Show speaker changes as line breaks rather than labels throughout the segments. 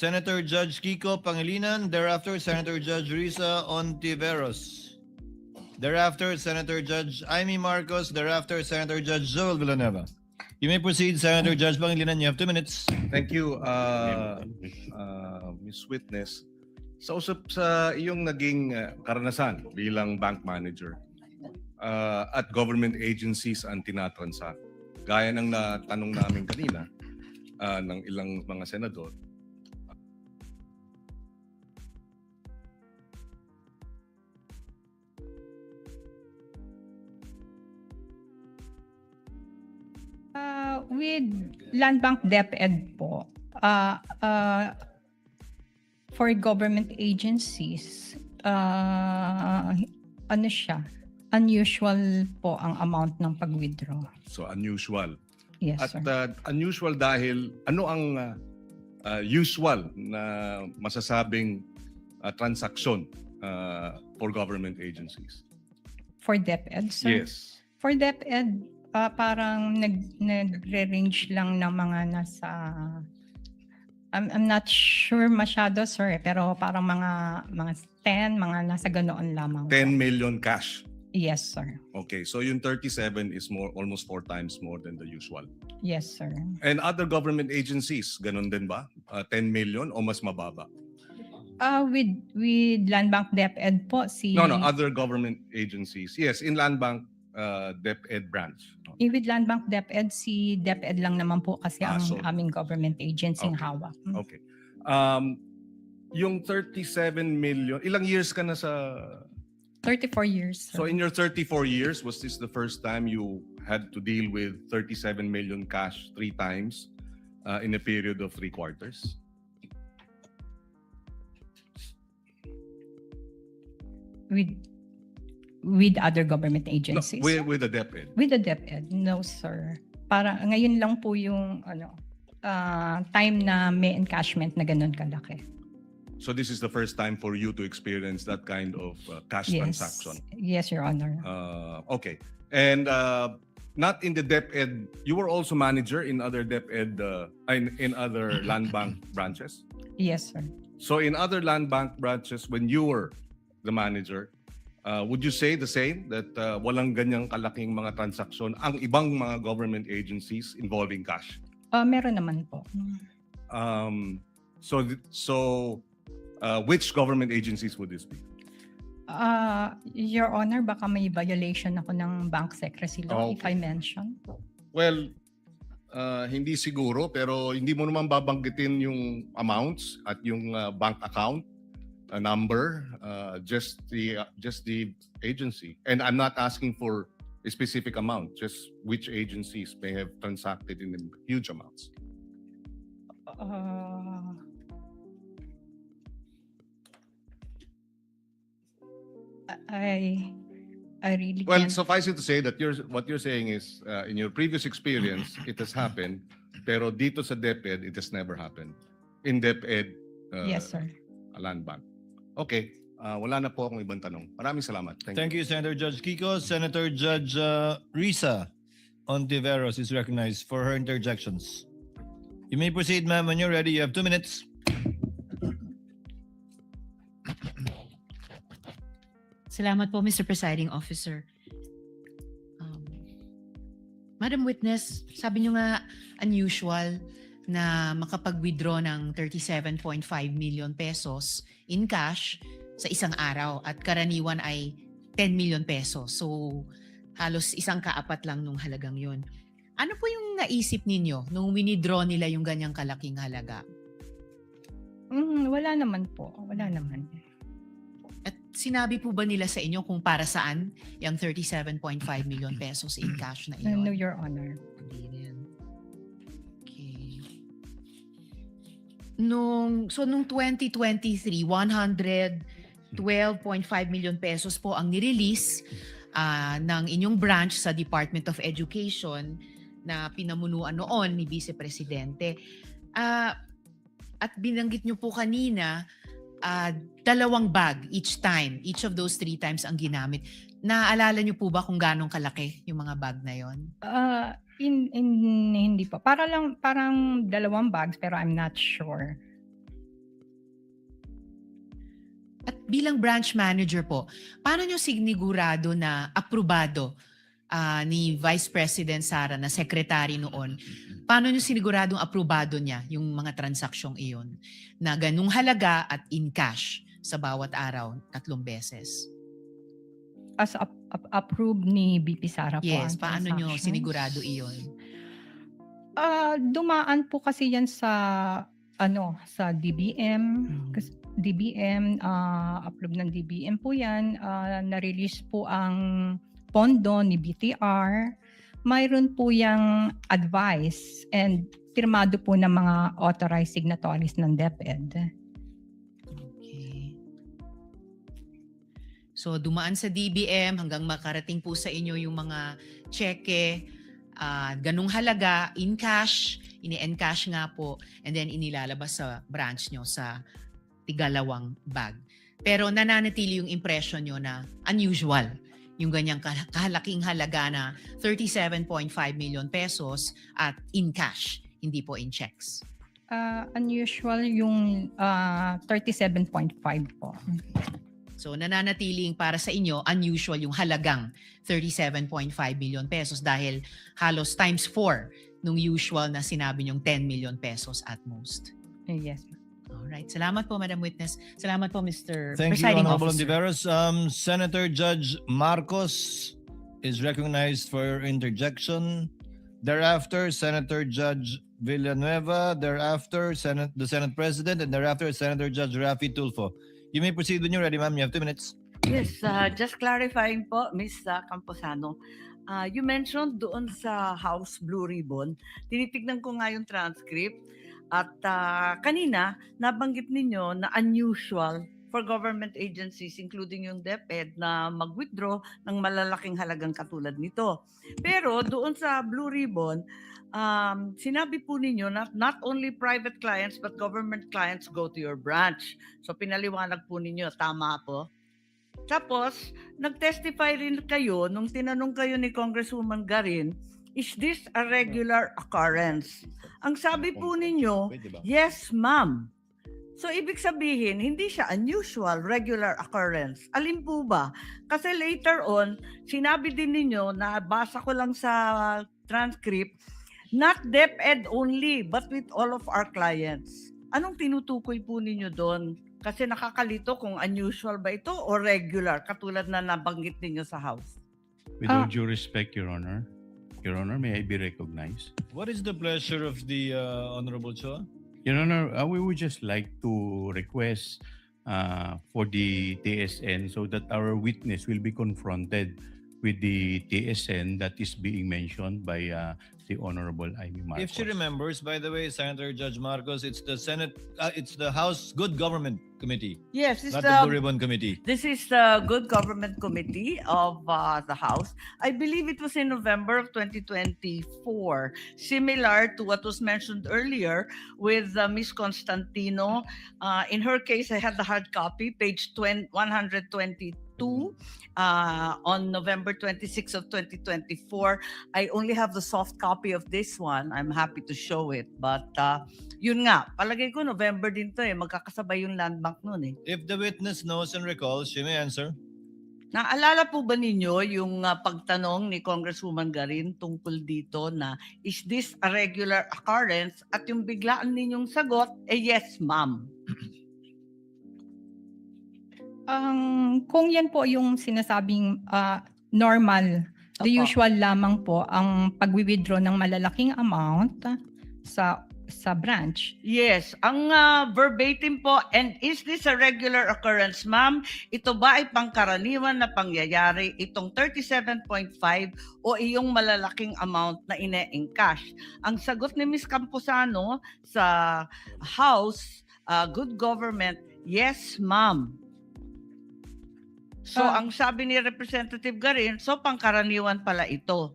Senator Judge Kiko Pangilinan, thereafter Senator Judge Risa Ontiveros. Thereafter, Senator Judge Amy Marcos, thereafter Senator Judge Joel Villanueva. You may proceed, Senator Judge Pangilinan. You have 2 minutes.
Thank you, Ms. Witness. Sa usap sa iyong naging karanasan bilang bank manager at government agencies ang tinatransact, gaya ng natanong namin kanina ng ilang mga senador,
with Land Bank DepEd po, for government agencies, ano siya, unusual po ang amount ng pag-withdraw.
so unusual.
Yes,
At
sir.
unusual dahil ano ang usual na masasabing transaksyon for government agencies?
For DepEd, sir?
Yes.
For DepEd, parang nagre-range lang ng mga nasa, I'm not sure masyado, sir, pero parang mga 10, mga nasa ganoon lamang.
10 million cash.
Yes, sir.
Okay, so yung 37 is almost 4 times more than the usual.
Yes, sir.
And other government agencies, ganun din ba? 10 million o mas mababa?
With Land Bank DepEd po,
No, other government agencies. Yes, in Land Bank DepEd branch.
With Land Bank DepEd, si DepEd lang naman po kasi ang
so-
aming government agency
Okay.
hawak.
Okay. Yung 37 million, ilang years ka na sa...
34 years.
So in your 34 years, was this the first time you had to deal with 37 million cash 3 times in a period of 3 quarters?
With other government
No,
agencies.
with the DepEd.
With the DepEd, no, sir. Para ngayon lang po yung time na may encashment na ganun kalaki.
So this is the first time for you to experience that kind of cash
Yes.
transaction.
Yes, Your Honor.
Okay. And not in the DepEd, you were also manager in other DepEd, in other land bank branches?
Yes, sir.
So in other land bank branches, when you were the manager, would you say the same, that walang ganyang kalaking mga transaksyon ang ibang mga government agencies involving cash?
Meron naman po.
Which government agencies would this be?
Your Honor, baka may violation ako ng bank secrecy law if I mention.
Well, hindi siguro, pero hindi mo naman babanggitin yung amounts at yung bank account number, just the agency. And I'm not asking for a specific amount, just which agencies may have transacted in huge amounts.
I really
Well,
can't.
suffice it to say that what you're saying is, in your previous experience, it has happened, pero dito sa DepEd, it has never happened. In DepEd,
Yes, sir.
Land Bank. Okay, wala na po akong ibang tanong. Maraming salamat.
Thank you, Senator Judge Kiko. Senator Judge Risa Ontiveros is recognized for her interjections. You may proceed, ma'am, when you're ready. You have 2 minutes.
Salamat po, Mr. Presiding Officer. Madam Witness, sabi niyo nga unusual na makapag-withdraw ng 37.5 million pesos in cash sa isang araw at karaniwan ay 10 million pesos. So halos isang kaapat lang nung halagang yun. Ano po yung naisip ninyo nung winidraw nila yung ganyang kalaking halaga?
Wala naman po. Wala naman.
At sinabi po ba nila sa inyo kung para saan yung 37.5 million pesos in cash na iyon?
No, Your Honor.
Hindi rin. Okay. Nung 2023, 112.5 million pesos po ang nirelease ng inyong branch sa Department of Education na pinamunuan noon ni Vice Presidente. At binanggit nyo po kanina, 2 bag each of those 3 times ang ginamit. Naaalala nyo po ba kung ganong kalaki yung mga bag na yon?
Hindi pa. Parang 2 bags pero I'm not sure.
At bilang branch manager po, paano nyo sinigurado na aprobado ni Vice President Sara na secretary noon? Paano nyo siniguradong aprobado niya yung mga transaksyong iyon na ganung halaga at in cash sa bawat araw 3 beses?
As approved ni BP Sara po
Yes,
ang
paano nyo
transactions.
sinigurado iyon?
Dumaan po kasi yan sa sa DBM. Kasi DBM, approve ng DBM po yan. Na-release po ang pondo ni BTR. Mayroon po yung advice and pirmado po ng mga authorized signatories ng DepEd.
Okay. So dumaan sa DBM hanggang makarating po sa inyo yung mga cheque, ganung halaga, in cash, ini-encash nga po, and then inilalabas sa branch nyo sa tigalawang bag. Pero nananatili yung impression nyo na unusual yung ganyang kahalaking halaga na 37.5 million pesos at in cash, hindi po in checks.
Unusual yung 37.5 po.
So nananatiling para sa inyo, unusual yung halagang 37.5 million pesos dahil halos times 4 nung usual na sinabi nyong 10 million pesos at most.
Yes.
Alright. Salamat po, Madam Witness. Salamat po, Mr.
Thank you,
Presiding
Honorable
Officer.
Ontiveros. Senator Judge Marcos is recognized for interjection. Thereafter, Senator Judge Villanueva. Thereafter, the Senate President. And thereafter, Senator Judge Raffy Tulfo. You may proceed when you're ready, ma'am. You have 2 minutes.
Yes, just clarifying po, Ms. Camposano. You mentioned doon sa House Blue Ribbon, tinitignan ko nga yung transcript at kanina nabanggit ninyo na unusual for government agencies including yung DepEd na mag-withdraw ng malalaking halagang katulad nito. Pero doon sa Blue Ribbon, sinabi po ninyo na not only private clients but government clients go to your branch. So pinaliwanag po ninyo, tama po? Tapos, nag-testify rin kayo nung tinanong kayo ni Congresswoman Garin, is this a regular occurrence? Ang sabi po ninyo, yes ma'am. So ibig sabihin, hindi siya unusual, regular occurrence. Alin po ba? Kasi later on, sinabi din ninyo, nabasa ko lang sa transcript, not DepEd only, but with all of our clients. Anong tinutukoy po ninyo doon? Kasi nakakalito kung unusual ba ito o regular, katulad na nabanggit ninyo sa House.
With all due respect, Your Honor, may I be recognized?
What is the pleasure of the Honorable Chua?
Your Honor, we would just like to request for the TSN so that our witness will be confronted with the TSN that is being mentioned by the Honorable Amy Marcos.
If she remembers, by the way, Senator Judge Marcos, it's the Senate, it's the House Good Government Committee,
Yes, it's
not the Blue Ribbon Committee.
This is the Good Government Committee of the House. I believe it was in November of 2024, similar to what was mentioned earlier with Ms. Constantino. In her case, I had the hard copy, page 122. On November 26 of 2024. I only have the soft copy of this one. I'm happy to show it. But yun nga, palagay ko November din to magkakasabay yung landmark nun
If the witness knows and recalls, she may answer.
Naalala po ba ninyo yung pagtanong ni Congresswoman Garin tungkol dito na is this a regular occurrence? At yung biglaan ninyong sagot, yes ma'am.
Kung yan po yung sinasabing normal, the
Opo.
usual lamang po ang pag-withdraw ng malalaking amount sa branch.
Yes, ang verbatim po, and is this a regular occurrence, ma'am? Ito ba ay pangkaraniwan na pangyayari itong 37.5 o iyong malalaking amount na ine-encash? Ang sagot ni Ms. Camposano sa House Good Government, yes, ma'am. So, ang sabi ni Representative Garin, so pangkaraniwan pala ito.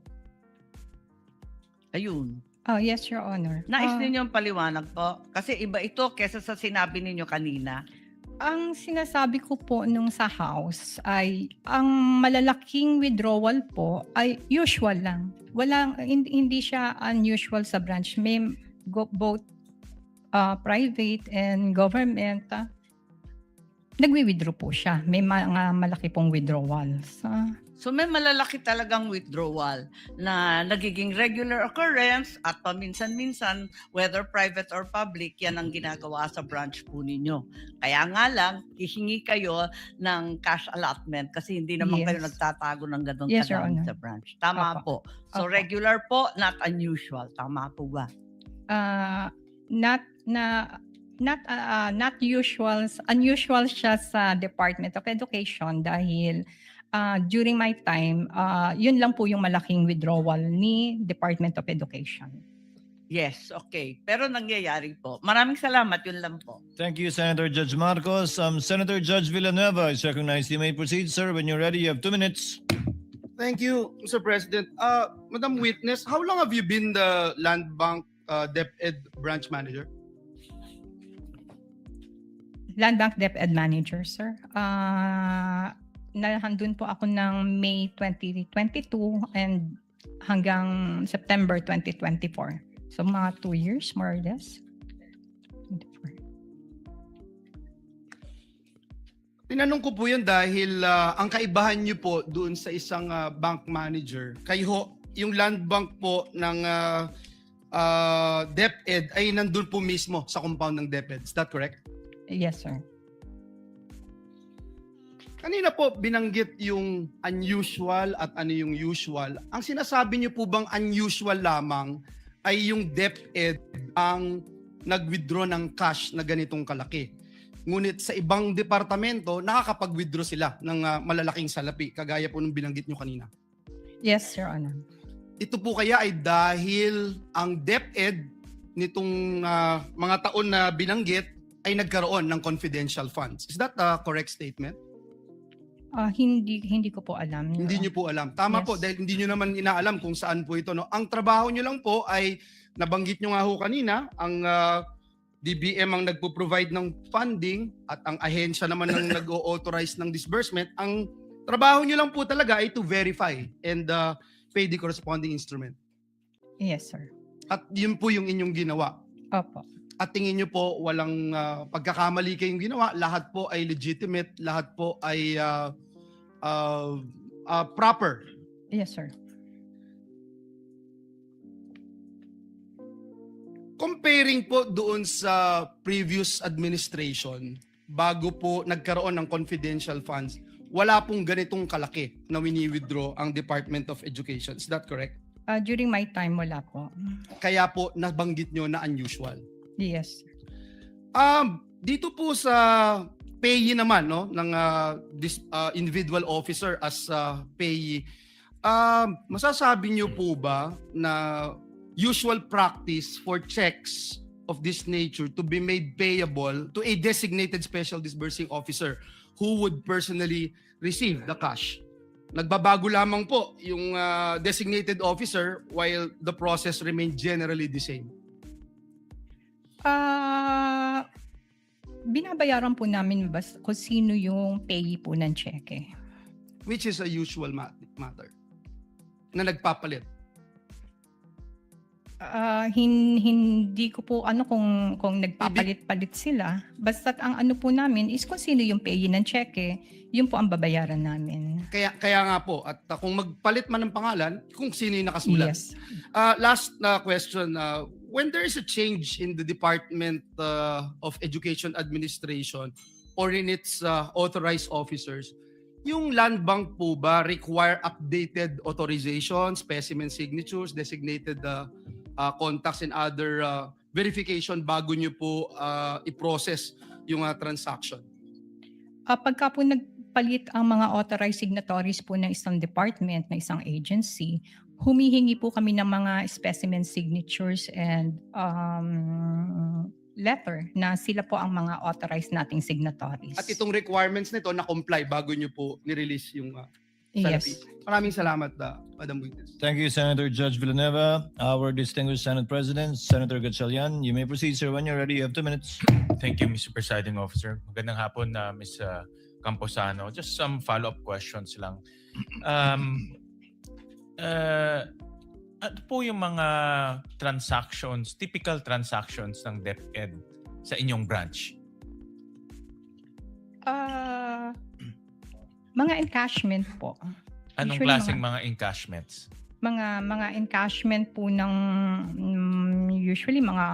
Ayun.
Oh, yes, Your Honor.
Nais ninyong paliwanag po? Kasi iba ito kesa sa sinabi ninyo kanina.
Ang sinasabi ko po nung sa House ay ang malalaking withdrawal po ay usual lang. Hindi siya unusual sa branch. May both private and government. Nagwi-withdraw po siya. May mga malaki pong withdrawals.
So may malalaki talagang withdrawal na nagiging regular occurrence at paminsan-minsan, whether private or public, yan ang ginagawa sa branch po ninyo. Kaya nga lang, hihingi kayo ng cash allotment kasi hindi naman kayo
Yes.
nagtatago ng ganun
Yes, Your
kadami
Honor.
sa branch. Tama po. So
Opo.
regular po, not unusual. Tama po ba?
Not usual, unusual siya sa Department of Education dahil during my time, yun lang po yung malaking withdrawal ni Department of Education.
Yes, okay. Pero nangyayari po. Maraming salamat. Yun lang po.
Thank you, Senator Judge Marcos. Senator Judge Villanueva is recognized. You may proceed, sir. When you're ready, you have 2 minutes.
Thank you, Mr. President. Madam Witness, how long have you been the Land Bank DepEd branch manager?
Land Bank DepEd Manager, sir. Nahandun po ako ng May 2022 and hanggang September 2024. So mga 2 years, more or less. 24.
Tinanong ko po yun dahil ang kaibahan niyo po doon sa isang bank manager, kayo yung land bank po ng DepEd ay nandun po mismo sa compound ng DepEd. Is that correct?
Yes, sir.
Kanina po binanggit yung unusual at ano yung usual. Ang sinasabi niyo po bang unusual lamang ay yung DepEd ang nag-withdraw ng cash na ganitong kalaki? Ngunit sa ibang departamento, nakakapag-withdraw sila ng malalaking salapi, kagaya po nung binanggit nyo kanina.
Yes, Your Honor.
Ito po kaya ay dahil ang DepEd nitong mga taon na binanggit ay nagkaroon ng confidential funds. Is that a correct statement?
Hindi ko po alam. Your
Hindi
Honor.
nyo po alam. Tama
Yes.
po, dahil hindi nyo naman inaalam kung saan po ito. No? Ang trabaho nyo lang po ay, nabanggit nyo nga ho kanina, ang DBM ang nagpo-provide ng funding at ang ahensya naman ng nag-o-authorize ng disbursement. Ang trabaho nyo lang po talaga ay to verify and pay the corresponding instrument.
Yes, sir.
At yun po yung inyong ginawa.
Opo.
At tingin nyo po walang pagkakamali kayong ginawa, lahat po ay legitimate, lahat po ay proper.
Yes, sir.
Comparing po doon sa previous administration, bago po nagkaroon ng confidential funds, wala pong ganitong kalaki na wini-withdraw ang Department of Education. Is that correct?
During my time, wala po.
Kaya po nabanggit nyo na unusual.
Yes.
Dito po sa payee naman no ng individual officer as payee, masasabi niyo po ba na usual practice for checks of this nature to be made payable to a designated special disbursing officer who would personally receive the cash? Nagbabago lamang po yung designated officer while the process remained generally the same.
Binabayaran po namin kung sino yung payee po ng cheque.
Which is a usual matter na nagpapalit.
Hindi ko po kung nagpapalit-palit sila. Basta ang ano po namin is kung sino yung payee ng cheque, yun po ang babayaran namin.
Kaya nga po, at kung magpalit man ng pangalan, kung sino yung nakasulat.
Yes.
Last question, when there is a change in the Department of Education Administration or in its authorized officers, yung land bank po ba require updated authorization, specimen signatures, designated contacts and other verification bago nyo po i-process yung transaction?
Pagka po nagpalit ang mga authorized signatories po ng isang department, ng isang agency, humihingi po kami ng mga specimen signatures and letter na sila po ang mga authorized nating signatories.
At itong requirements nito na-comply bago nyo po ni-release yung salapi.
Yes.
Maraming salamat, Madam Witness.
Thank you, Senator Judge Villanueva. Our distinguished Senate President, Senator Gatchalian. You may proceed, sir. When you're ready, you have 2 minutes.
Thank you, Mr. Presiding Officer. Magandang hapon, Ms. Camposano. Just some follow-up questions lang. Ano po yung mga transactions, typical transactions ng DepEd sa inyong branch?
Mga encashment po.
Anong
Usually
klaseng mga encashments?
Mga encashment po ng usually mga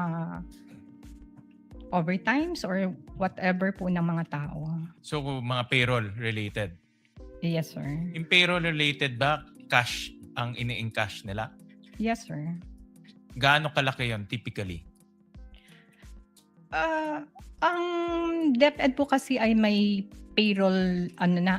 overtimes or whatever po ng mga tao.
So mga payroll related.
Yes, sir.
Yung payroll related ba, cash ang ini-encash nila?
Yes, sir.
Gaano kalaki yon typically?
Ang DepEd po kasi ay may payroll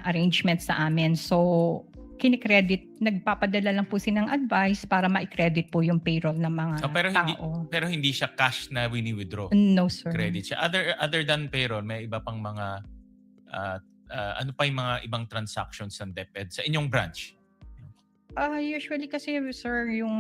arrangement sa amin. So, kinikredit, nagpapadala lang po silang advice para ma-credit po yung payroll ng mga tao.
Pero hindi siya cash na wini-withdraw.
No, sir.
Credit siya. Other than payroll, may iba pang mga ano pa yung mga ibang transactions ng DepEd sa inyong branch?
Usually kasi, sir, yung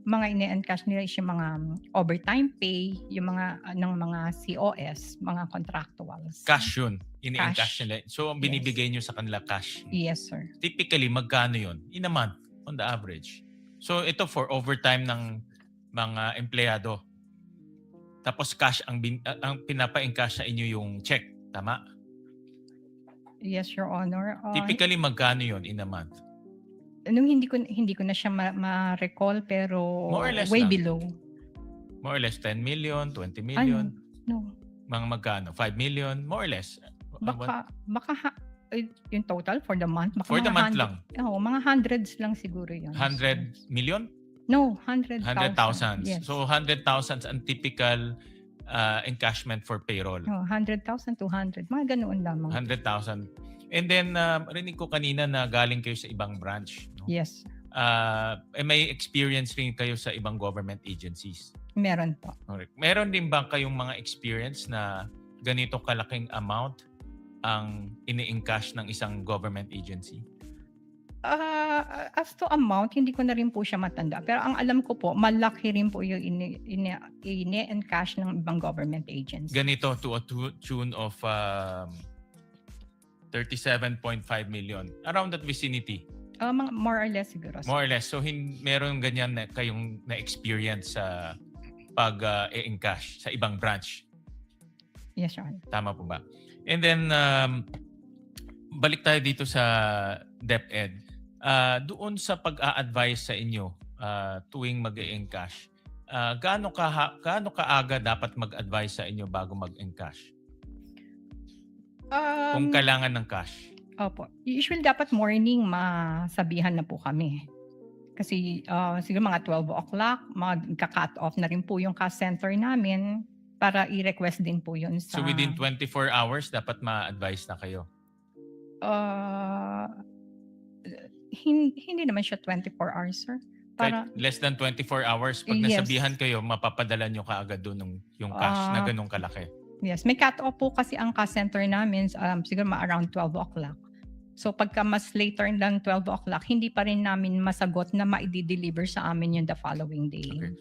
mga ine-encash nila is yung mga overtime pay, yung mga ng mga COS, mga contractuals.
Cash yun. Ini-encash
Cash.
nila. So, ang binibigay nyo sa kanila cash.
Yes, sir.
Typically, magkano yun? In a month, on the average. So, ito for overtime ng mga empleyado. Tapos cash ang pinapa-encash sa inyo yung check. Tama?
Yes, Your Honor.
Typically, magkano yun in a month?
Nung hindi ko na siya ma-recall pero
More or less
way
lang.
below.
More or less 10 million, 20 million,
No.
mga magkano? 5 million, more or less.
Baka yung total for the month. Baka
For the
mga
month lang.
Oo, mga hundreds lang siguro yun.
100 million?
No, 100,000.
100,000.
Yes.
So 100,000 ang typical encashment for payroll.
No, 100,000, 200. Mga ganoon lamang.
100,000. And then, rinig ko kanina na galing kayo sa ibang branch. No?
Yes.
May experience rin kayo sa ibang government agencies.
Meron po.
Correct. Meron din ba kayong mga experience na ganito kalaking amount ang ini-encash ng isang government agency?
As to amount, hindi ko na rin po siya matanda. Pero ang alam ko po, malaki rin po yung ini-encash ng ibang government agencies.
Ganito to a tune of 37.5 million. Around that vicinity.
More or less siguro.
More or less. So meron ganyan na kayong na-experience sa pag-encash sa ibang branch.
Yes, Your Honor.
Tama po ba? And then, balik tayo dito sa DepEd. Doon sa pag-a-advise sa inyo tuwing mag-e-encash, gaano kaaga dapat mag-advise sa inyo bago mag-encash? Kung kailangan ng cash.
Opo. Usually dapat morning masabihan na po kami. Kasi siguro mga 12 o'clock, magka-cut off na rin po yung cash center namin para i-request din po yun sa...
So within 24 hours, dapat ma-advise na kayo?
Hindi naman siya 24 hours, sir. Para,
Less than 24 hours, pag
Yes.
nasabihan kayo, mapapadala nyo kaagad doon yung cash na ganun kalaki.
yes, may cut off po kasi ang cash center namin siguro around 12 o'clock. So pagka mas later than 12 o'clock, hindi pa rin namin masagot na ma-deliver sa amin yung the following day.
Okay.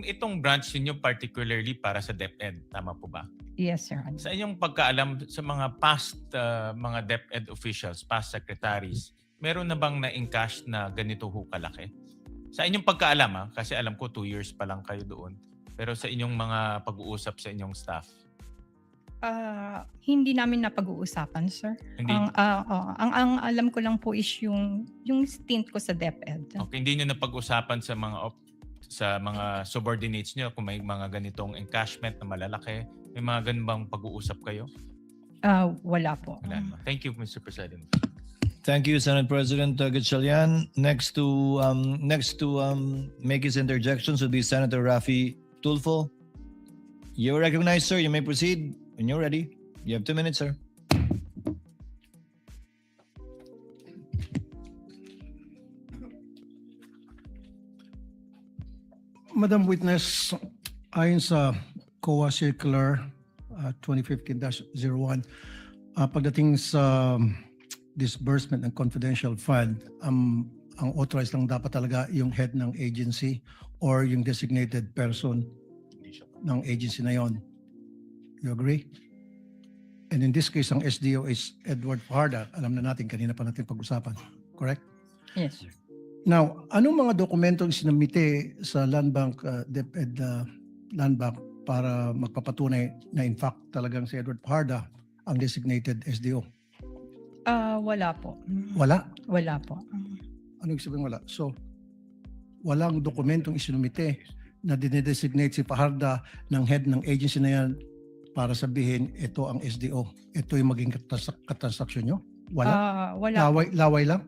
Itong branch niyo particularly para sa DepEd, tama po ba?
Yes, sir.
Sa inyong pagkaalam sa mga past mga DepEd officials, past secretaries, meron na bang na-encash na ganito ho kalaki? Sa inyong pagkaalam kasi alam ko 2 years pa lang kayo doon. Pero sa inyong mga pag-uusap sa inyong staff?
Hindi namin napag-uusapan, sir.
Hindi,
Ang alam ko lang po is yung stint ko sa DepEd.
okay, hindi nyo napag-usapan sa mga subordinates nyo kung may mga ganitong encashment na malalaki? May mga ganun bang pag-uusap kayo?
Wala po.
Wala naman. Thank you, Mr. President.
Thank you, Senate President Gatchalian. Next to make his interjections would be Senator Raffy Tulfo. You're recognized, sir. You may proceed when you're ready. You have 2 minutes, sir.
Madam Witness, ayon sa COA Circular 2015-01, pagdating sa disbursement ng confidential fund, ang authorized lang dapat talaga yung head ng agency or yung designated person ng agency na yon. You agree? And in this case, ang SDO is Edward Fajardo. Alam na natin, kanina pa natin pag-usapan. Correct?
Yes, sir.
Now, anong mga dokumentong sinamite sa Land Bank, DepEd Land Bank para magpapatunay na in fact talagang si Edward Fajardo ang designated SDO?
Wala po.
Wala.
Wala po.
Ano ibig sabihin wala? So, walang dokumentong isinumite na dinedesignate si Fajarda ng head ng agency na yan para sabihin ito ang SDO. Ito yung maging katransaksyon nyo? Wala?
Wala.
Laway lang?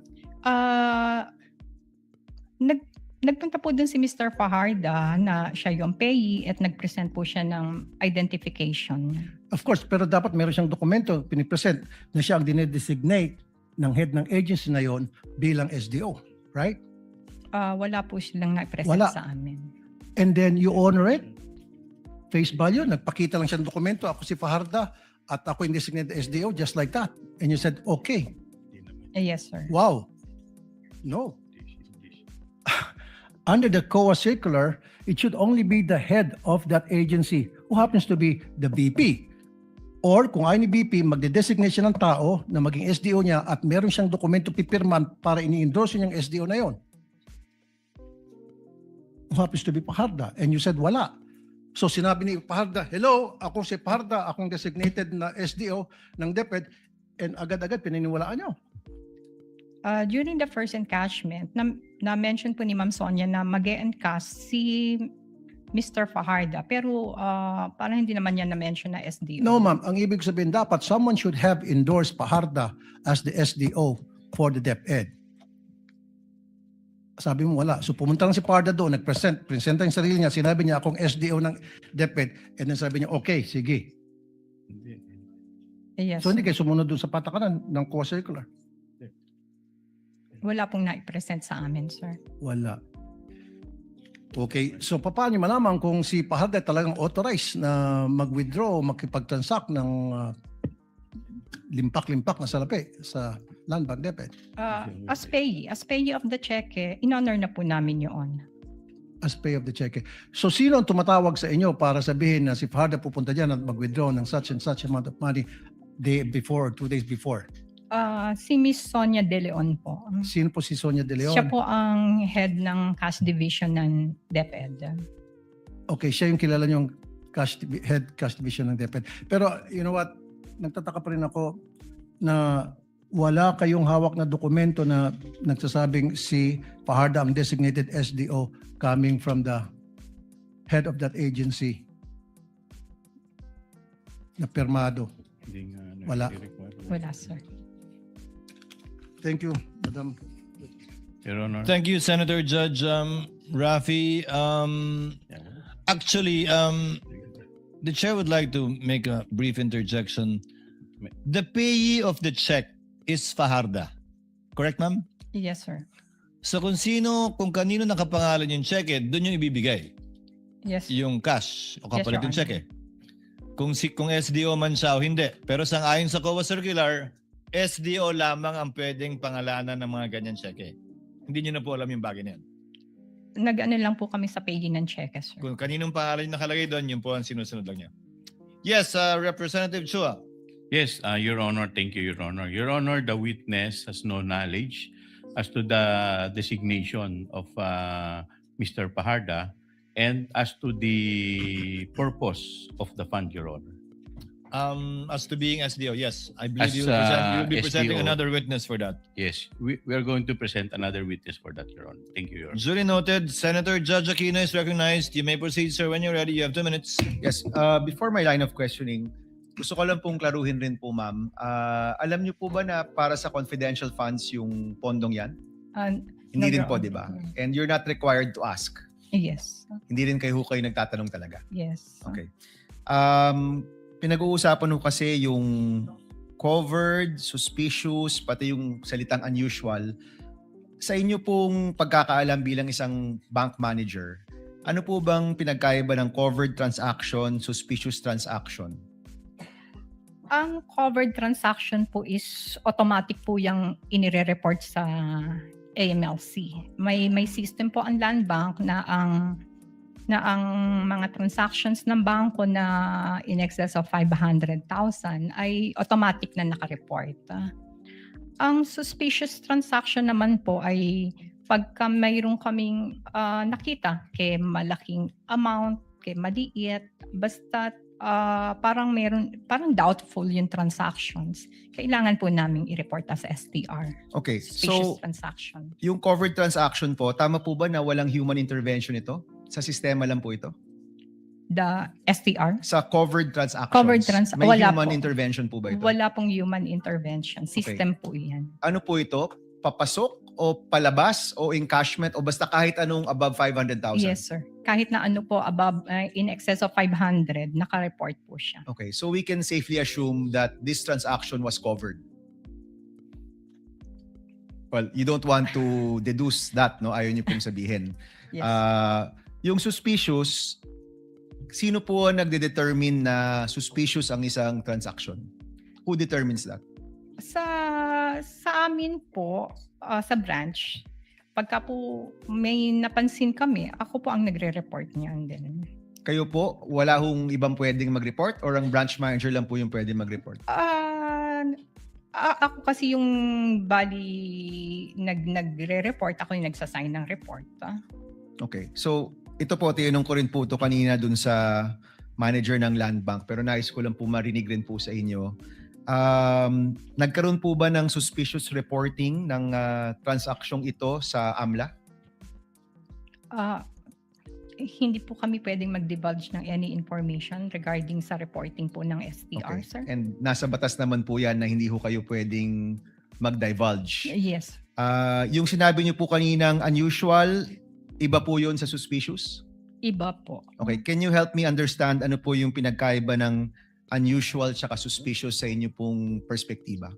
Nagpunta po dun si Mr. Fajarda na siya yung payee at nag-present po siya ng identification.
Of course, pero dapat meron siyang dokumento pinipresent na siya ang dinedesignate ng head ng agency na yon bilang SDO. Right?
Wala po silang na-present
Wala.
sa amin.
And then you honor it? Face value? Nagpakita lang siya ng dokumento. Ako si Fajarda at ako yung designated SDO just like that. And you said, okay.
Yes, sir.
Wow. No. Under the COA circular, it should only be the head of that agency who happens to be the VP. Or kung ayaw ni VP, magde-designate siya ng tao na maging SDO niya at meron siyang dokumento pipirman para ini-endorse niyang SDO na yon. Who happens to be Fajarda. And you said wala. So sinabi ni Fajarda, hello, ako si Fajarda, akong designated na SDO ng DepEd, and agad-agad pininiwalaan niyo.
During the first encashment, na-mention po ni Ma'am Sonia na mag-e-encash si Mr. Fajarda. Pero parang hindi naman niya na-mention na SDO.
No ma'am, ang ibig sabihin dapat someone should have endorsed Fajarda as the SDO for the DepEd. Sabi mo wala. So pumunta lang si Fajarda doon, presenta yung sarili niya, sinabi niya akong SDO ng DepEd, and then sabi niya, okay, sige.
Yes,
So hindi
sir.
kayo sumunod doon sa patakaran ng COA circular?
Wala pong na-present sa amin, sir.
Wala. Okay, so paano niyo malaman kung si Fajarda talagang authorized na mag-withdraw o makipag-transact ng limpak-limpak na salapi sa Land Bank DepEd?
As payee of the check, in-honor na po namin yun.
As pay of the check. So sino ang tumatawag sa inyo para sabihin na si Fajarda pupunta dyan at mag-withdraw ng such and such amount of money day before or 2 days before?
Si Miss Sonia De Leon po.
Sino po si Sonia De Leon?
Siya po ang head ng cash division ng DepEd.
Okay, siya yung kilala niyong head cash division ng DepEd. Pero you know what, nagtataka pa rin ako na wala kayong hawak na dokumento na nagsasabing si Fajarda ang designated SDO coming from the head of that agency na permado. Wala.
Wala, sir.
Thank you, Madam.
Your Honor.
Thank you, Senator Judge Rafi. Actually, the chair would like to make a brief interjection. The payee of the check is Fajarda. Correct, ma'am?
Yes, sir.
So kung kanino nakapangalan yung check, doon yung ibibigay.
Yes.
Yung cash o kapalit
Yes, Your
yung check. Kung SDO man siya o hindi. Pero ayon sa COA circular, SDO lamang ang pwedeng pangalanan ng mga ganyan check. Hindi nyo na po alam yung bagay na yan.
Nag-ano lang po kami sa paging ng check, sir.
Kung kaninong pangalan yung nakalagay doon, yun po ang sinusunod lang niya. Yes, Representative Chua.
Yes, Your Honor. Thank you, Your Honor. Your Honor, the witness has no knowledge as to the designation of Mr. Fajarda and as to the purpose of the fund, Your Honor.
As to being SDO, yes. I believe
As,
you'll be presenting
SDO.
another witness for that.
Yes, we are going to present another witness for that, Your Honor. Thank you, Your Honor.
Duly noted. Senator Judge Aquino is recognized. You may proceed, sir, when you're ready. You have 2 minutes.
Yes, before my line of questioning, gusto ko lang pong klaruhin rin po, ma'am. Alam niyo po ba na para sa confidential funds yung pondong yan? Hindi rin po, di ba? And you're not required to ask.
Yes.
Hindi rin kayo nagtatanong talaga.
Yes.
Okay. Pinag-uusapan ho kasi yung covered, suspicious, pati yung salitang unusual. Sa inyo pong pagkakaalam bilang isang bank manager, ano po bang pinagkaiba ng covered transaction, suspicious transaction?
Ang covered transaction po is automatic po yung inire-report sa AMLC. May system po ang Land Bank na ang mga transactions ng bangko na in excess of 500,000 ay automatic na naka-report. Ang suspicious transaction naman po ay pagka mayroon kaming nakita kay malaking amount, kay maliit, basta parang doubtful yung transactions. Kailangan po namin i-report as STR.
Okay,
Suspicious
so
transaction.
yung covered transaction po, tama po ba na walang human intervention ito? Sa sistema lang po ito?
The STR?
Sa covered transactions,
Covered
may
wala
human
po.
intervention po ba ito?
Wala pong human intervention. System po yan.
Ano po ito? Papasok o palabas o encashment o basta kahit anong above 500,000?
Yes, sir. Kahit na ano po above, in excess of 500, naka-report po siya.
Okay, so we can safely assume that this transaction was covered. Well, you don't want to deduce that, no? Ayaw niyo pong sabihin.
Yes.
Yung suspicious, sino po ang nagde-determine na suspicious ang isang transaction? Who determines that?
Sa amin po, sa branch, pagka po may napansin kami, ako po ang nagre-report niyan din.
Kayo po, wala hong ibang pwedeng mag-report or ang branch manager lang po yung pwedeng mag-report?
Ako kasi yung nagre-report, ako yung nagsasign ng report.
Okay. So, ito po, tinanong ko rin po ito kanina dun sa manager ng Land Bank, pero nais ko lang po marinig rin po sa inyo. Nagkaroon po ba ng suspicious reporting ng transaksyong ito sa AMLA?
Hindi po kami pwedeng mag-divulge ng any information regarding sa reporting po ng STR, sir.
And nasa batas naman po yan na hindi ho kayo pwedeng mag-divulge.
Yes.
Yung sinabi niyo po kaninang unusual, iba po yun sa suspicious?
Iba po.
Okay, can you help me understand ano po yung pinagkaiba ng unusual tsaka suspicious sa inyo pong perspektiba?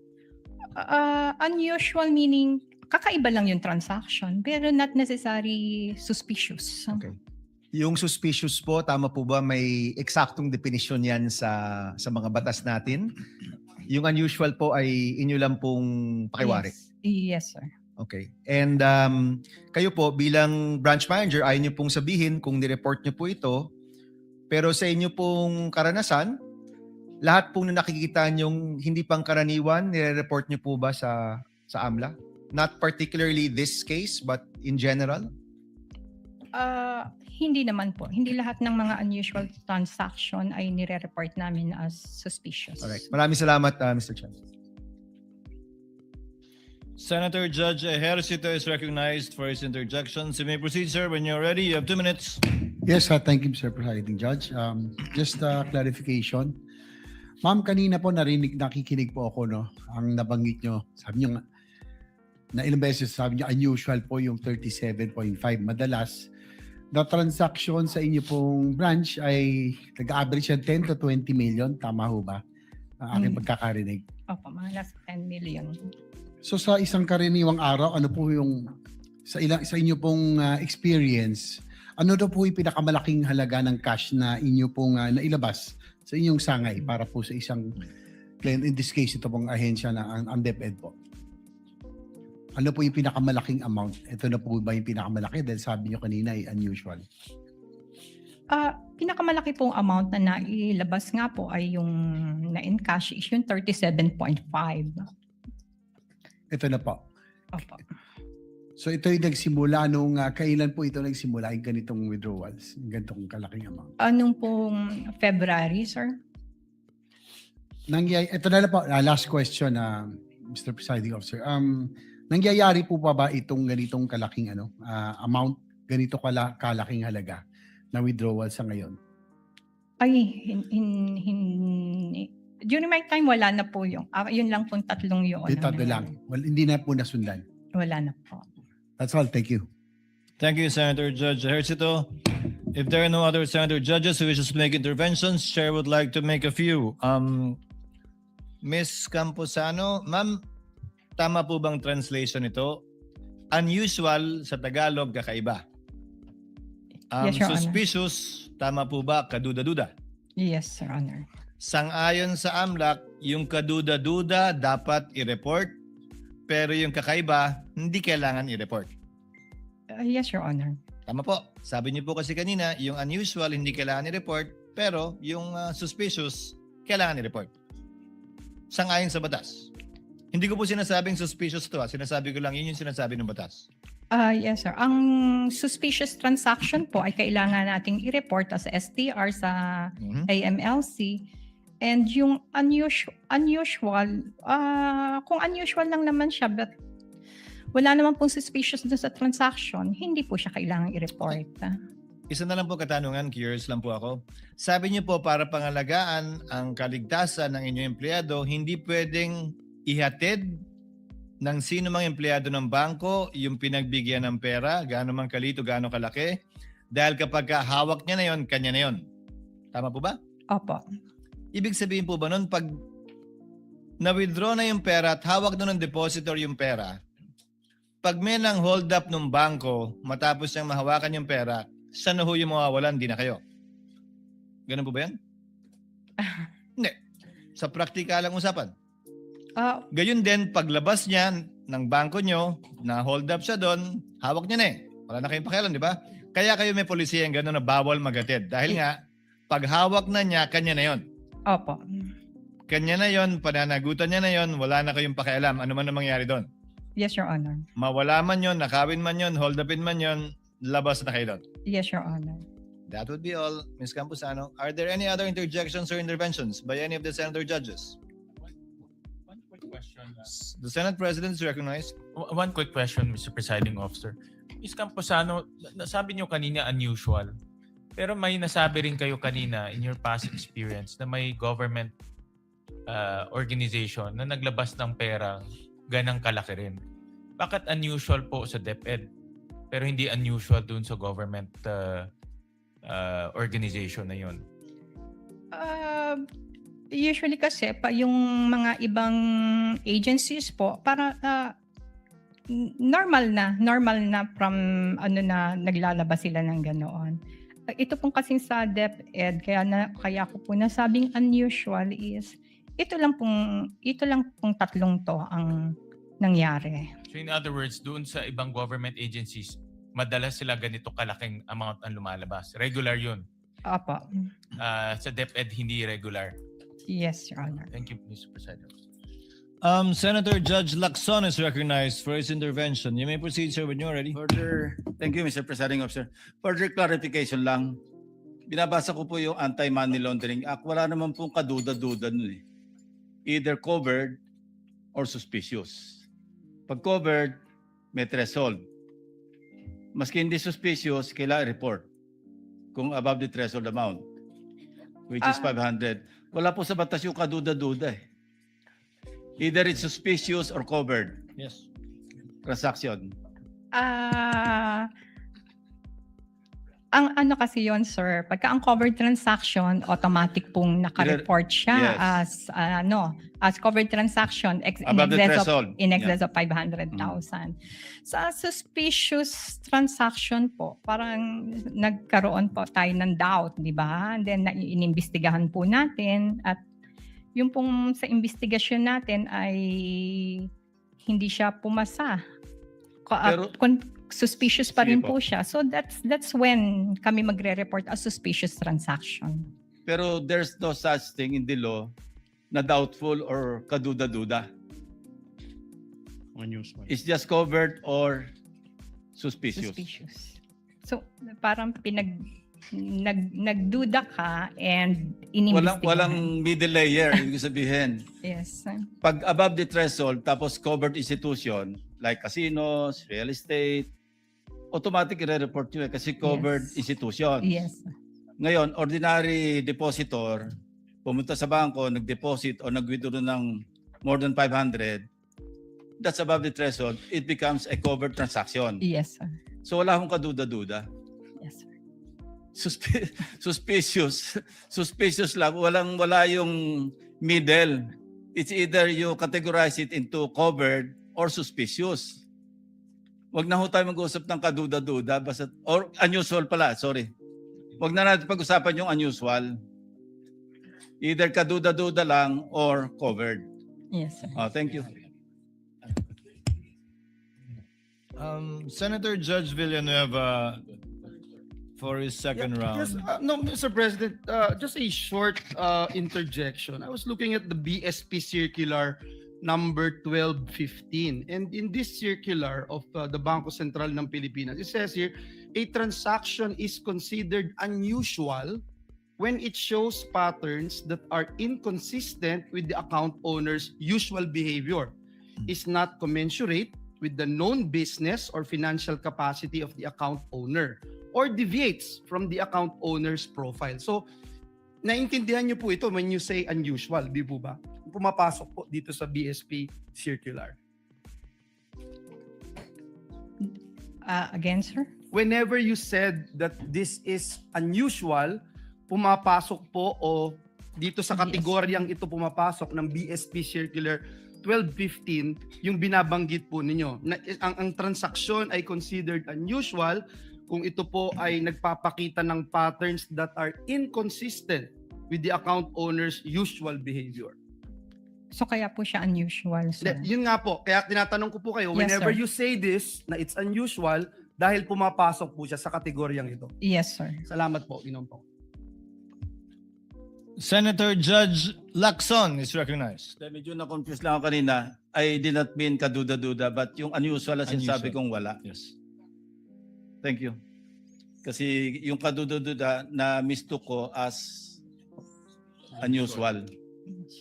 Unusual meaning kakaiba lang yung transaction pero not necessary suspicious.
Okay. Yung suspicious po, tama po ba may eksaktong definisyon yan sa mga batas natin? Yung unusual po ay inyo lang pong pakiwari?
Yes, sir.
Okay. And kayo po bilang branch manager, ayaw niyo pong sabihin kung ni-report niyo po ito, pero sa inyo pong karanasan, lahat pong nakikita niyong hindi pangkaraniwan, nire-report niyo po ba sa AMLA? Not particularly this case, but in general?
Hindi naman po. Hindi lahat ng mga unusual transaction ay nire-report namin as suspicious.
Alright. Maraming salamat, Mr. Chan.
Senator Judge Ejercito is recognized for his interjections. You may proceed, sir, when you're ready. You have 2 minutes.
Yes, thank you, Mr. Presiding Judge. Just a clarification. Ma'am, kanina po nakikinig po ako, no? Ang nabanggit nyo, sabi nyo na ilang beses sabi nyo, unusual po yung 37.5. Madalas, the transaction sa inyo pong branch ay nag-average yan 10 to 20 million. Tama ho ba? Ang aking pagkakarinig.
Opo, mga last 10 million.
So sa isang karaniwang araw, ano po yung sa inyo pong experience, ano daw po yung pinakamalaking halaga ng cash na inyo pong nailabas sa inyong sangay para po sa isang client, in this case ito pong ahensya na ang DepEd po? Ano po yung pinakamalaking amount? Ito na po ba yung pinakamalaki dahil sabi nyo kanina ay unusual?
Pinakamalaki pong amount na nailabas nga po ay yung na-encash is yung 37.5.
Ito na po.
Opo.
So ito yung nagsimula nung kailan po ito nagsimula yung ganitong withdrawals, yung ganitong kalaking amount?
Anong pong February, sir?
Ito na po, last question, Mr. Presiding Officer. Nangyayari po pa ba itong ganitong kalaking amount, ganito kalaking halaga na withdrawal sa ngayon?
Ay, during my time, wala na po yung. Yun lang pong tatlong yun.
Yung tatlo lang. Well, hindi na po nasundan.
Wala na po.
That's all. Thank you.
Thank you, Senator Judge Ejercito. If there are no other senator judges who wishes to make interventions, Chair would like to make a few. Ms. Camposano, ma'am, tama po bang translation ito? Unusual sa Tagalog, kakaiba.
Yes, Your Honor.
Suspicious, tama po ba? Kaduda-duda.
Yes, Your Honor.
Sang-ayon sa AMLAC, yung kaduda-duda dapat i-report, pero yung kakaiba, hindi kailangan i-report.
Yes, Your Honor.
Tama po. Sabi niyo po kasi kanina, yung unusual hindi kailangan i-report, pero yung suspicious, kailangan i-report. Sang-ayon sa batas. Hindi ko po sinasabing suspicious to. Sinasabi ko lang, yun yung sinasabi ng batas.
Yes, sir. Ang suspicious transaction po ay kailangan nating i-report as STR sa
Mhm.
AMLC. And yung unusual, kung unusual lang naman siya, but wala naman pong suspicious dun sa transaction, hindi po siya kailangang i-report.
Isa na lang po katanungan, curious lang po ako. Sabi niyo po para pangalagaan ang kaligtasan ng inyong empleyado, hindi pwedeng ihatid ng sino mang empleyado ng bangko yung pinagbigyan ng pera, gaano man kalito, gaano kalaki, dahil kapag hawak niya na yon, kanya na yon. Tama po ba?
Opo.
Ibig sabihin po ba nun, pag na-withdraw na yung pera at hawak na ng depositor yung pera, pag may nang hold up ng bangko, matapos niyang mahawakan yung pera, saan na ho yung mawawalan, di na kayo? Ganun po ba yan? Hindi. Sa praktikalang usapan. Gayun din, paglabas niya ng bangko nyo, na hold up siya doon, hawak niya na eh. Wala na kayong pakialam, di ba? Kaya kayo may polisiya yung gano'n na bawal magatid. Dahil nga, pag hawak na niya, kanya na yon.
Opo.
Kanya na yon, pananagutan niya na yon, wala na kayong pakialam. Ano man ang mangyari doon?
Yes, Your Honor.
Mawala man yon, nakawin man yon, hold upin man yon, labas na kayo doon.
Yes, Your Honor.
That would be all, Ms. Camposano. Are there any other interjections or interventions by any of the Senator judges?
One quick question.
The Senate President is recognized.
One quick question, Mr. Presiding Officer. Ms. Camposano, nasabi niyo kanina unusual. Pero may nasabi rin kayo kanina in your past experience na may government organization na naglabas ng pera ganang kalaki rin. Bakit unusual po sa DepEd pero hindi unusual dun sa government organization na yun?
Usually kasi pa yung mga ibang agencies po para normal na from na naglalabas sila ng ganoon. Ito pong kasing sa DepEd kaya ko po nasabing unusual is ito lang pong tatlong to ang nangyari.
So in other words, doon sa ibang government agencies, madalas sila ganito kalaking amount ang lumalabas. Regular yun.
Opo.
Sa DepEd, hindi regular.
Yes, Your Honor.
Thank you, Mr. President.
Senator Judge Lacson is recognized for his intervention. You may proceed, sir, when you're ready.
Thank you, Mr. Presiding Officer. Further clarification lang. Binabasa ko po yung Anti-Money Laundering Act. Wala naman pong kaduda-duda nun eh. Either covered or suspicious. Pag covered, may threshold. Maski hindi suspicious, kailangan report kung above the threshold amount, which is 500. Wala po sa batas yung kaduda-duda eh. Either it's suspicious or covered.
Yes.
Transaction.
Ang ano kasi yon, sir, pagka ang covered transaction, automatic pong naka-report siya as covered transaction
Above the threshold.
in excess of 500,000. Sa suspicious transaction po, parang nagkaroon po tayo ng doubt, di ba? And then inimbestigahan po natin at yung pong sa investigasyon natin ay hindi siya pumasa. Suspicious pa rin po siya. So that's when kami magre-report as suspicious transaction.
Pero there's no such thing in the law na doubtful or kaduda-duda.
Unusual.
It's just covered or suspicious.
So parang nagduda ka and inimbestigahan.
Walang middle layer, ibig sabihin.
Yes.
Pag above the threshold, tapos covered institution, like casinos, real estate, automatic i-report nyo kasi covered
Yes.
institution.
Yes.
Ngayon, ordinary depositor, pumunta sa bangko, nag-deposit o nag-withdraw ng more than 500, that's above the threshold, it becomes a covered transaction.
Yes, sir.
So wala akong kaduda-duda.
Yes, sir.
Suspicious lang. Wala yung middle. It's either you categorize it into covered or suspicious. Wag na ho tayo mag-usap ng kaduda-duda or unusual pala, sorry. Wag na natin pag-usapan yung unusual. Either kaduda-duda lang or covered.
Yes, sir.
Thank you.
Senator Judge Villanueva for his second round.
Yes, no, Mr. President, just a short interjection. I was looking at the BSP circular number 1215. And in this circular of the Bangko Sentral ng Pilipinas, it says here, a transaction is considered unusual when it shows patterns that are inconsistent with the account owner's usual behavior, is not commensurate with the known business or financial capacity of the account owner, or deviates from the account owner's profile. So, naintindihan niyo po ito when you say unusual, di po ba? Pumapasok po dito sa BSP circular.
Again, sir?
Whenever you said that this is unusual, pumapasok po o dito sa kategoryang ito pumapasok ng BSP circular 1215 yung binabanggit po ninyo. Na, ang transaksyon ay considered unusual kung ito po ay nagpapakita ng patterns that are inconsistent with the account owner's usual behavior.
So kaya po siya unusual, sir?
Yun nga po, kaya tinatanong ko po kayo,
Yes,
whenever
sir.
you say this, na it's unusual, dahil pumapasok po siya sa kategoryang ito.
Yes, sir.
Salamat po, Ginoong Pong.
Senator Judge Lacson is recognized.
Medyo na-confuse lang ako kanina. I did not mean kaduda-duda, but yung unusual na sinasabi
Unusual.
kong wala.
Yes.
Thank you. Kasi yung kaduda-duda na mistook ko as unusual.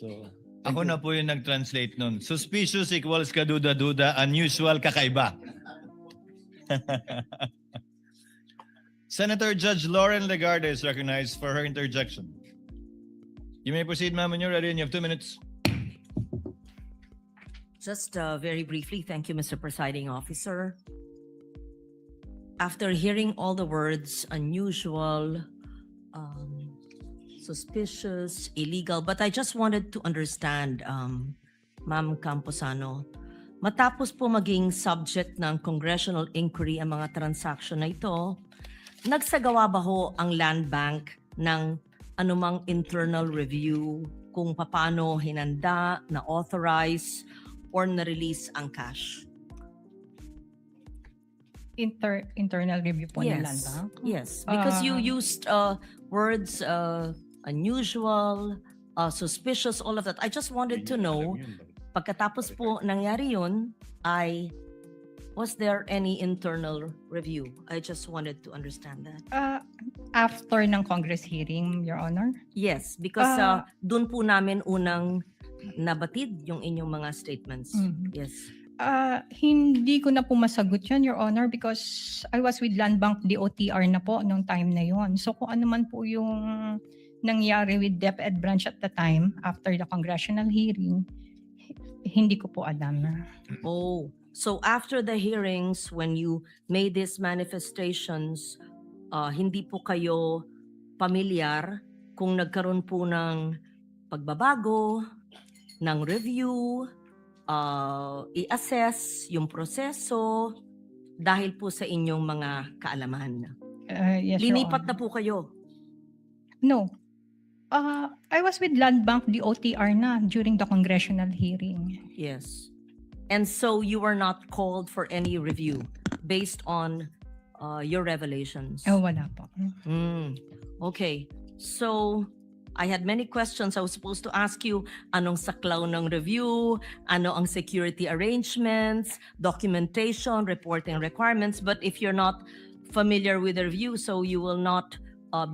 So,
Ako na po yung nag-translate nun. Suspicious equals kaduda-duda, unusual kakaiba. Senator Judge Lauren Legarda is recognized for her interjection. You may proceed, ma'am, when you're ready, and you have 2 minutes.
Just very briefly, thank you, Mr. Presiding Officer. After hearing all the words unusual, suspicious, illegal, but I just wanted to understand, Ma'am Camposano, matapos po maging subject ng congressional inquiry ang mga transaction na ito, nagsagawa ba ho ang Land Bank ng anumang internal review kung paano hinanda, na-authorize, or na-release ang cash?
Internal review po ng Land Bank?
Yes, because you used words unusual, suspicious, all of that. I just wanted to know, pagkatapos po nangyari yun, was there any internal review? I just wanted to understand that.
After ng Congress hearing, Your Honor?
Yes, because dun po namin unang nabatid yung inyong mga statements. Yes.
Hindi ko na po masagot yun, Your Honor, because I was with Land Bank DOTR na po nung time na yon. So kung ano man po yung nangyari with DepEd branch at the time after the congressional hearing, hindi ko po alam.
Oh, so after the hearings, when you made these manifestations, hindi po kayo pamilyar kung nagkaroon po ng pagbabago, ng review, i-assess yung proseso dahil po sa inyong mga kaalaman.
Yes, Your
Linipat na
Honor.
po kayo.
No. I was with Land Bank DOTR na during the congressional hearing.
Yes. And so you were not called for any review based on your revelations.
Wala po.
Okay. So I had many questions. I was supposed to ask you, anong saklaw ng review, ano ang security arrangements, documentation, reporting requirements. But if you're not familiar with the review, so you will not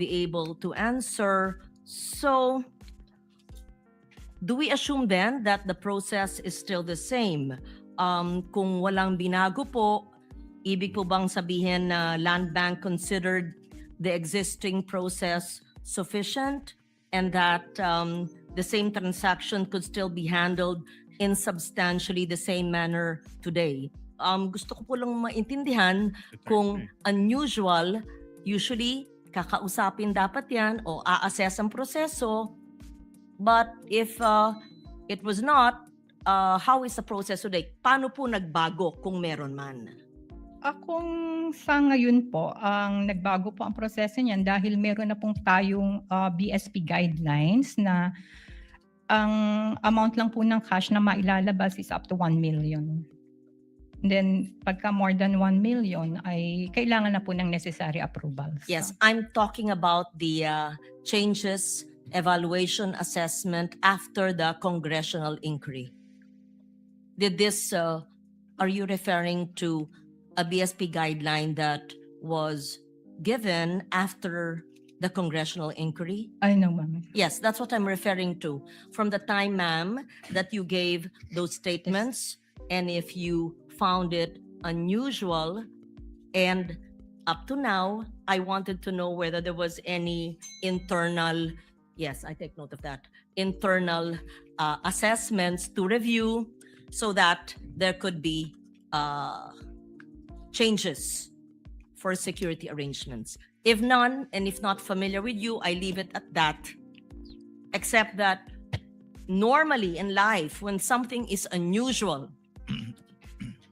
be able to answer. So, do we assume then that the process is still the same? Kung walang binago po, ibig po bang sabihin na Land Bank considered the existing process sufficient and that the same transaction could still be handled in substantially the same manner today? Gusto ko po lang maintindihan kung unusual, usually kakausapin dapat yan o a-assess ang proseso. But if it was not, how is the process today? Paano po nagbago kung meron man?
Kung sa ngayon po, ang nagbago po ang proseso niyan dahil meron na pong tayong BSP guidelines na ang amount lang po ng cash na mailalabas is up to 1 million. And then pagka more than 1 million ay kailangan na po ng necessary approvals.
Yes, I'm talking about the changes, evaluation, assessment after the congressional inquiry. Did this, are you referring to a BSP guideline that was given after the congressional inquiry?
I know, ma'am.
Yes, that's what I'm referring to. From the time, ma'am, that you gave those statements, and if you found it unusual, and up to now, I wanted to know whether there was any internal, yes, I take note of that, internal assessments to review so that there could be changes for security arrangements. If none, and if not familiar with you, I leave it at that. Except that normally in life, when something is unusual,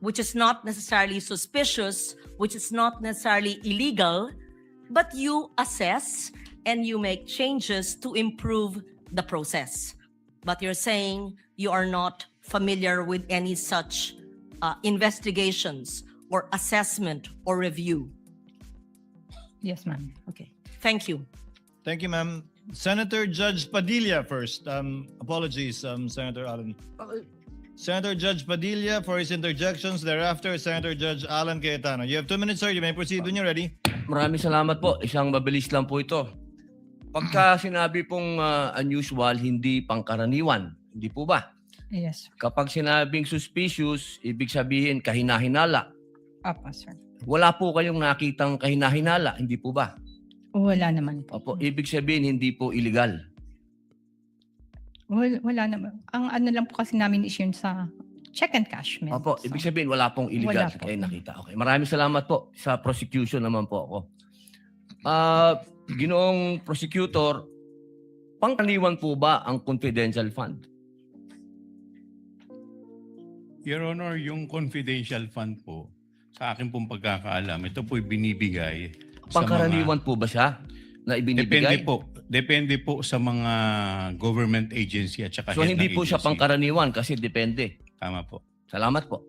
which is not necessarily suspicious, which is not necessarily illegal, but you assess and you make changes to improve the process. But you're saying you are not familiar with any such investigations or assessment or review.
Yes, ma'am.
Okay, thank you.
Thank you, ma'am. Senator Judge Padilla first. Apologies, Senator Alan. Senator Judge Padilla for his interjections. Thereafter, Senator Judge Alan Cayetano. You have 2 minutes, sir. You may proceed when you're ready.
Maraming salamat po. Isang mabilis lang po ito. Pagka sinabi pong unusual, hindi pangkaraniwan. Hindi po ba?
Yes, sir.
Kapag sinabing suspicious, ibig sabihin kahinahinala.
Apa, sir.
Wala po kayong nakitang kahinahinala. Hindi po ba?
Wala naman po.
Opo, ibig sabihin hindi po illegal.
Wala naman. Ang ano lang po kasi namin is yun sa check and cash.
Opo, ibig sabihin wala pong illegal.
Wala po.
Kayo nakita. Okay. Maraming salamat po. Sa prosecution naman po ako. Ginoong prosecutor, pangkaraniwan po ba ang confidential fund?
Your Honor, yung confidential fund po, sa akin pong pagkakaalam, ito po'y binibigay sa
Pangkaraniwan po ba siya na ibinibigay?
Depende po sa mga government agency at saka
So
head
hindi
ng
po siya
agency.
pangkaraniwan kasi depende.
Tama po.
Salamat po.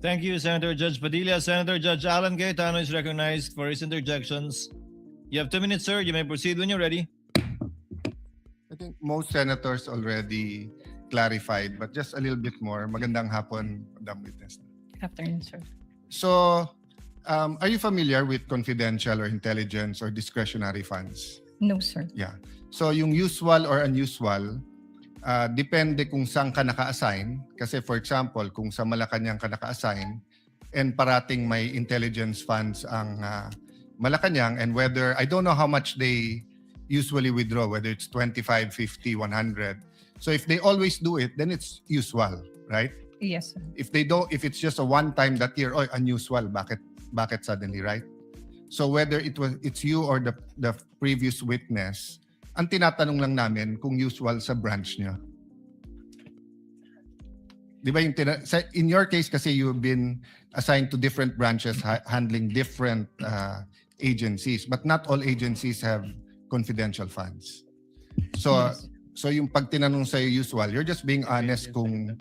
Thank you, Senator Judge Padilla. Senator Judge Alan Cayetano is recognized for his interjections. You have 2 minutes, sir. You may proceed when you're ready.
I think most senators already clarified, but just a little bit more. Magandang hapon, Madam Witness.
Afternoon, sir.
So, are you familiar with confidential or intelligence or discretionary funds?
No, sir.
Yeah. So, yung usual or unusual, depende kung saan ka naka-assign. Kasi for example, kung sa Malacanang ka naka-assign and parating may intelligence funds ang Malacanang, and whether, I don't know how much they usually withdraw, whether it's 25, 50, 100. So if they always do it, then it's usual, right?
Yes, sir.
If they don't, if it's just a one time that year, oh, unusual, bakit suddenly, right? So whether it's you or the previous witness, ang tinatanong lang namin kung usual sa branch niyo. Di ba in your case kasi you've been assigned to different branches handling different agencies, but not all agencies have confidential funds. So
Yes.
so yung pag tinanong sa usual, you're just being honest kung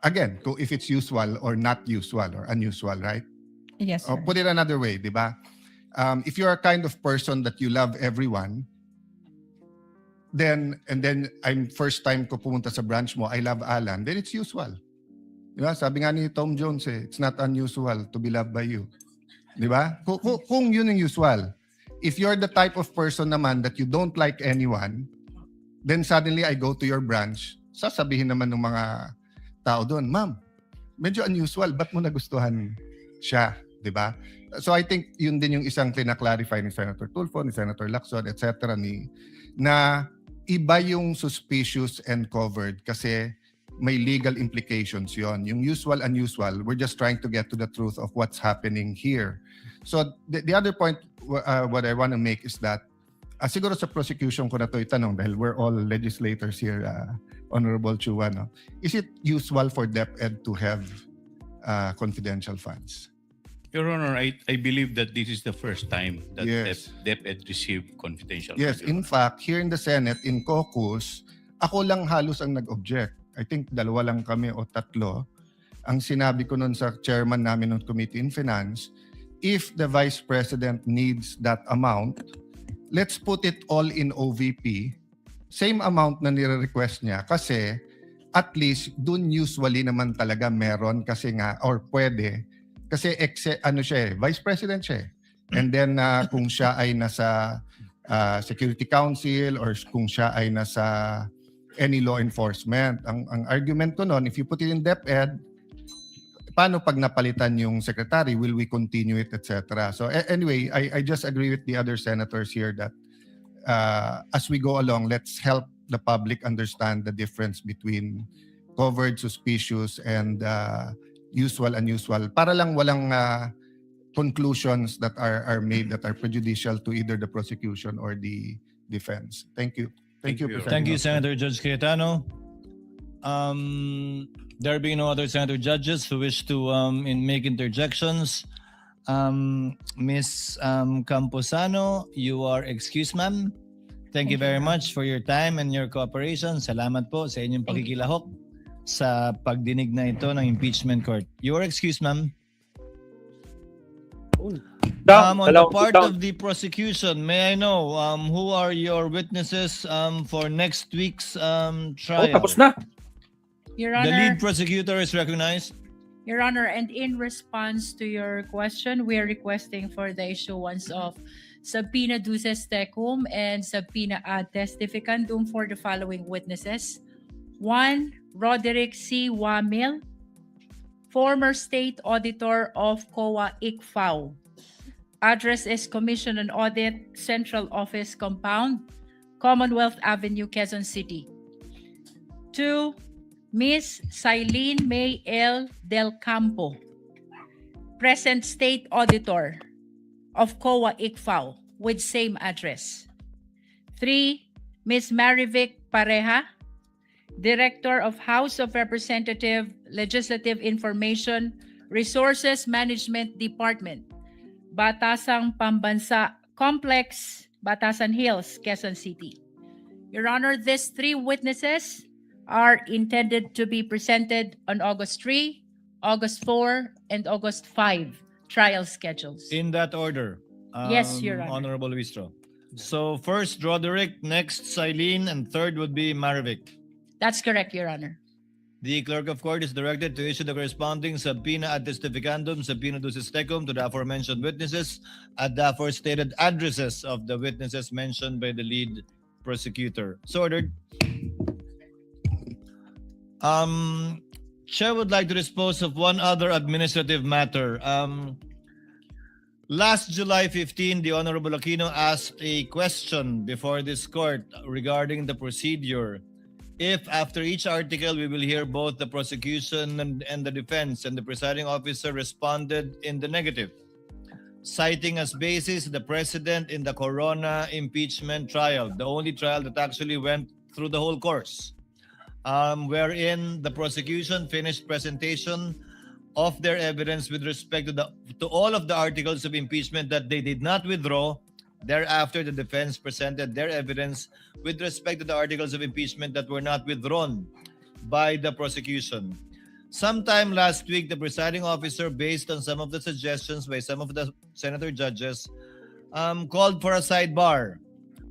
again, kung if it's usual or not usual or unusual, right?
Yes,
Or
sir.
put it another way, di ba? If you're a kind of person that you love everyone, then I'm first time ko pumunta sa branch mo, I love Alan, then it's usual. Di ba? Sabi nga ni Tom Jones, it's not unusual to be loved by you. Di ba? Kung yun yung usual. If you're the type of person naman that you don't like anyone, then suddenly I go to your branch, sasabihin naman ng mga tao doon, ma'am, medyo unusual, ba't mo nagustuhan siya? Di ba? So I think yun din yung isang clarify ni Senator Tulfo, ni Senator Lacson, etc. na iba yung suspicious and covered kasi may legal implications yon. Yung usual, unusual, we're just trying to get to the truth of what's happening here. So the other point what I want to make is that siguro sa prosecution ko na to itanong dahil we're all legislators here, Honorable Chua, no? Is it usual for DepEd to have confidential funds?
Your Honor, I believe that this is the first time that
Yes.
DepEd received confidential
Yes,
funds, Your
in fact, here in the Senate, in caucus, ako lang halos ang nag-object. I think 2 lang kami o 3. Ang sinabi ko nun sa chairman namin ng Committee in Finance, if the Vice President needs that amount, let's put it all in OVP. Same amount na nire-request niya kasi at least dun usually naman talaga meron kasi nga or pwede kasi vice president siya eh. And then kung siya ay nasa Security Council or kung siya ay nasa any law enforcement, ang argument ko noon, if you put it in DepEd, paano pag napalitan yung secretary, will we continue it, etc. So anyway, I just agree with the other senators here that as we go along, let's help the public understand the difference between covered, suspicious, and usual, unusual. Para lang walang conclusions that are made that are prejudicial to either the prosecution or the defense. Thank you. Thank you, President.
Thank you, Senator Judge Cayetano. There being no other senator judges who wish to make interjections, Ms. Camposano, you are excused, ma'am. Thank you very much for your time and your cooperation. Salamat po sa inyong pakikilahok sa pagdinig na ito ng impeachment court. You are excused, ma'am. On the part of the prosecution, may I know who are your witnesses for next week's trial?
Your
The
Honor,
lead prosecutor is recognized.
Your Honor, and in response to your question, we are requesting for the issuance of subpoena duces tecum and subpoena ad testificandum for the following witnesses. 1. Roderick C. Wamil, former state auditor of COA ICFAO. Address is Commission on Audit, Central Office Compound, Commonwealth Avenue, Quezon City. 2. Ms. Silene May L. Del Campo, present state auditor of COA ICFAO with same address. 3. Ms. Marivic Pareja, Director of House of Representative Legislative Information Resources Management Department, Batasang Pambansa Complex, Batasan Hills, Quezon City. Your Honor, these 3 witnesses are intended to be presented on August 3, August 4, and August 5 trial schedules.
In that order.
Yes, Your Honor.
Honorable Luistro. So first Roderick, next Silene, and third would be Marivic.
That's correct, Your Honor.
The clerk of court is directed to issue the corresponding subpoena ad testificandum, subpoena duces tecum to the aforementioned witnesses at the aforestated addresses of the witnesses mentioned by the lead prosecutor. So ordered. Chair would like to dispose of one other administrative matter. Last July 15, the Honorable Aquino asked a question before this court regarding the procedure. If after each article we will hear both the prosecution and the defense, and the presiding officer responded in the negative, citing as basis the precedent in the Corona impeachment trial, the only trial that actually went through the whole course, wherein the prosecution finished presentation of their evidence with respect to all of the articles of impeachment that they did not withdraw. Thereafter, the defense presented their evidence with respect to the articles of impeachment that were not withdrawn by the prosecution. Sometime last week, the presiding officer, based on some of the suggestions by some of the senator judges, called for a sidebar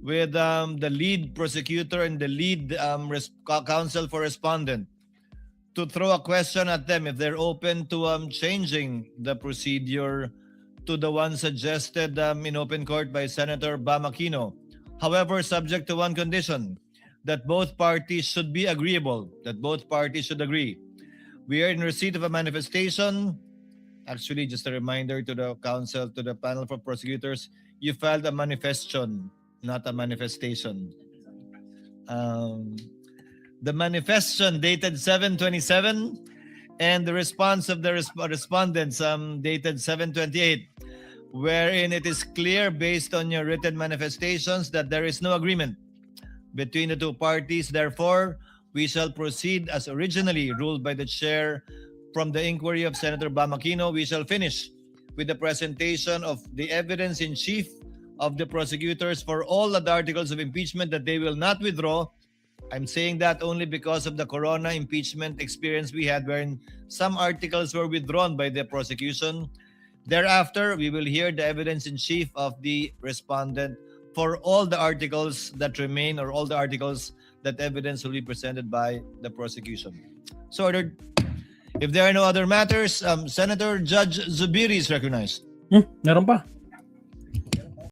with the lead prosecutor and the lead counsel for respondent to throw a question at them if they're open to changing the procedure to the one suggested in open court by Senator Bam Aquino. However, subject to one condition, that both parties should be agreeable, that both parties should agree. We are in receipt of a manifestation. Actually, just a reminder to the council, to the panel for prosecutors, you filed a manifestation, not a manifestation. The manifestation dated 7/27 and the response of the respondents dated 7/28, wherein it is clear based on your written manifestations that there is no agreement between the two parties. Therefore, we shall proceed as originally ruled by the chair from the inquiry of Senator Bam Aquino. We shall finish with the presentation of the evidence in chief of the prosecutors for all the articles of impeachment that they will not withdraw. I'm saying that only because of the Corona impeachment experience we had, wherein some articles were withdrawn by the prosecution. Thereafter, we will hear the evidence in chief of the respondent for all the articles that remain, or all the articles that evidence will be presented by the prosecution. So ordered. If there are no other matters, Senator Judge Zubiri is recognized.
Meron pa.